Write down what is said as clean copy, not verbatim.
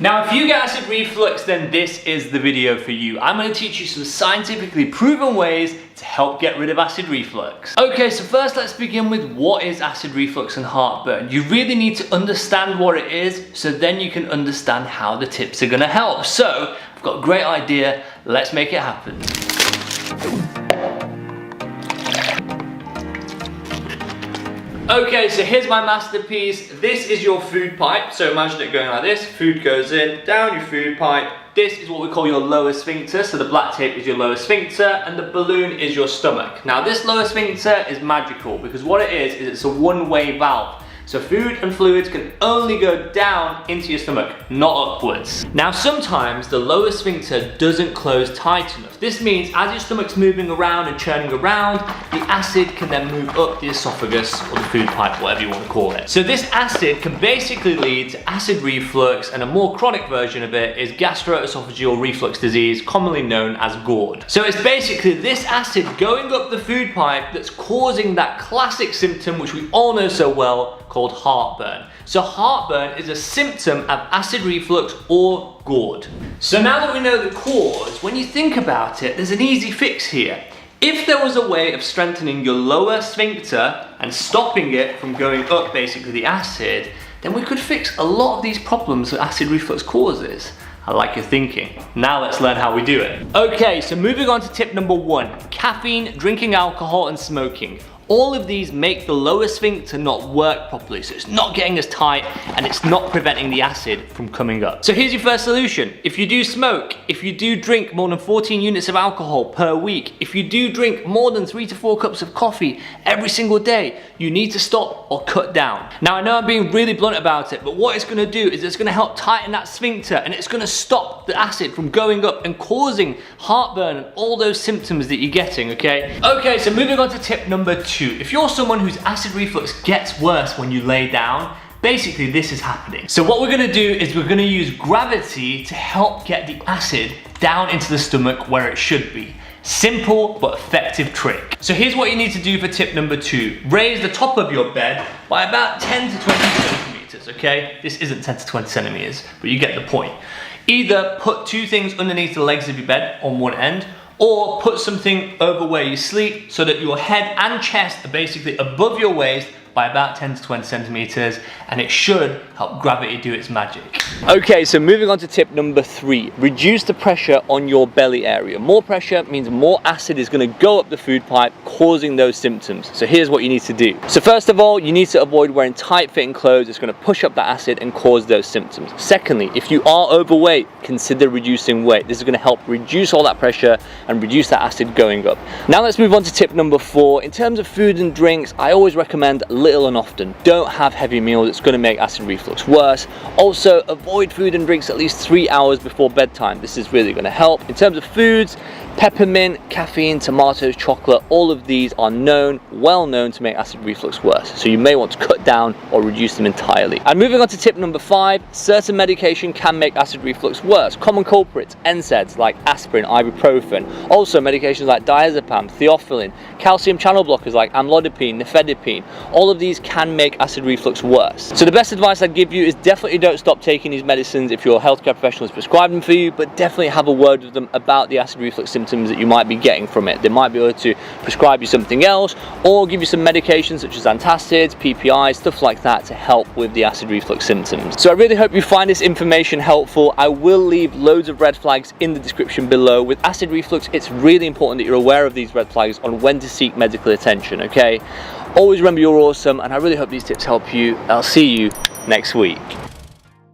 Now, if you get acid reflux, then this is the video for you. I'm going to teach you some scientifically proven ways to help get rid of acid reflux. Okay, so first let's begin with what is acid reflux and heartburn. You really need to understand what it is, so then you can understand how the tips are going to help. So, I've got a great idea, let's make it happen. Okay, so here's my masterpiece. This is your food pipe. So imagine it going like this. Food goes in, down your food pipe. This is what we call your lower sphincter. So the black tape is your lower sphincter and the balloon is your stomach. Now this lower sphincter is magical because what it is it's a one-way valve. So food and fluids can only go down into your stomach, not upwards. Now sometimes the lower sphincter doesn't close tight enough. This means as your stomach's moving around and churning around, the acid can then move up the esophagus or the food pipe, whatever you want to call it. So this acid can basically lead to acid reflux, and a more chronic version of it is gastroesophageal reflux disease, commonly known as GORD. So it's basically this acid going up the food pipe that's causing that classic symptom which we all know so well, called heartburn. So heartburn is a symptom of acid reflux or GORD. So now that we know the cause, when you think about it, there's an easy fix here. If there was a way of strengthening your lower sphincter and stopping it from going up, basically the acid, then we could fix a lot of these problems that acid reflux causes. I like your thinking. Now let's learn how we do it. Okay, so moving on to tip number 1, caffeine, drinking alcohol and smoking. All of these make the lower sphincter not work properly, so it's not getting as tight and it's not preventing the acid from coming up. So here's your first solution. If you do smoke, if you do drink more than 14 units of alcohol per week, if you do drink more than 3 to 4 cups of coffee every single day, you need to stop or cut down. Now I know I'm being really blunt about it, but what it's gonna do is it's gonna help tighten that sphincter and it's gonna stop the acid from going up and causing heartburn and all those symptoms that you're getting, okay? Okay, so moving on to tip number 2. If you're someone whose acid reflux gets worse when you lay down, basically this is happening. So what we're gonna do is we're gonna use gravity to help get the acid down into the stomach where it should be. Simple but effective trick. So here's what you need to do for tip number 2. Raise the top of your bed by about 10 to 20 centimeters, okay? This isn't 10 to 20 centimeters, but you get the point. Either put 2 things underneath the legs of your bed on one end, or put something over where you sleep so that your head and chest are basically above your waist by about 10 to 20 centimeters, and it should help gravity do its magic. Okay, so moving on to tip number 3, reduce the pressure on your belly area. More pressure means more acid is going to go up the food pipe, causing those symptoms. So here's what you need to do. So first of all, you need to avoid wearing tight fitting clothes. It's going to push up that acid and cause those symptoms. Secondly, if you are overweight, consider reducing weight. This is going to help reduce all that pressure and reduce that acid going up. Now let's move on to tip number 4. In terms of food and drinks, I always recommend little and often. Don't have heavy meals, it's going to make acid reflux worse. Also, avoid food and drinks at least 3 hours before bedtime. This is really going to help. In terms of foods, peppermint, caffeine, tomatoes, chocolate, all of these are well known to make acid reflux worse. So you may want to cut down or reduce them entirely. And moving on to tip number 5, certain medication can make acid reflux worse. Common culprits, NSAIDs like aspirin, ibuprofen. Also medications like diazepam, theophylline, calcium channel blockers like amlodipine, nifedipine. All of these can make acid reflux worse. So the best advice I'd give you is definitely don't stop taking these medicines if your healthcare professional has prescribed them for you, but definitely have a word with them about the acid reflux symptoms that you might be getting from it. They might be able to prescribe you something else or give you some medications such as antacids, PPIs, stuff like that to help with the acid reflux symptoms. So I really hope you find this information helpful. I will leave loads of red flags in the description below. With acid reflux, it's really important that you're aware of these red flags on when to seek medical attention, okay? Always remember you're awesome, and I really hope these tips help you. I'll see you next week.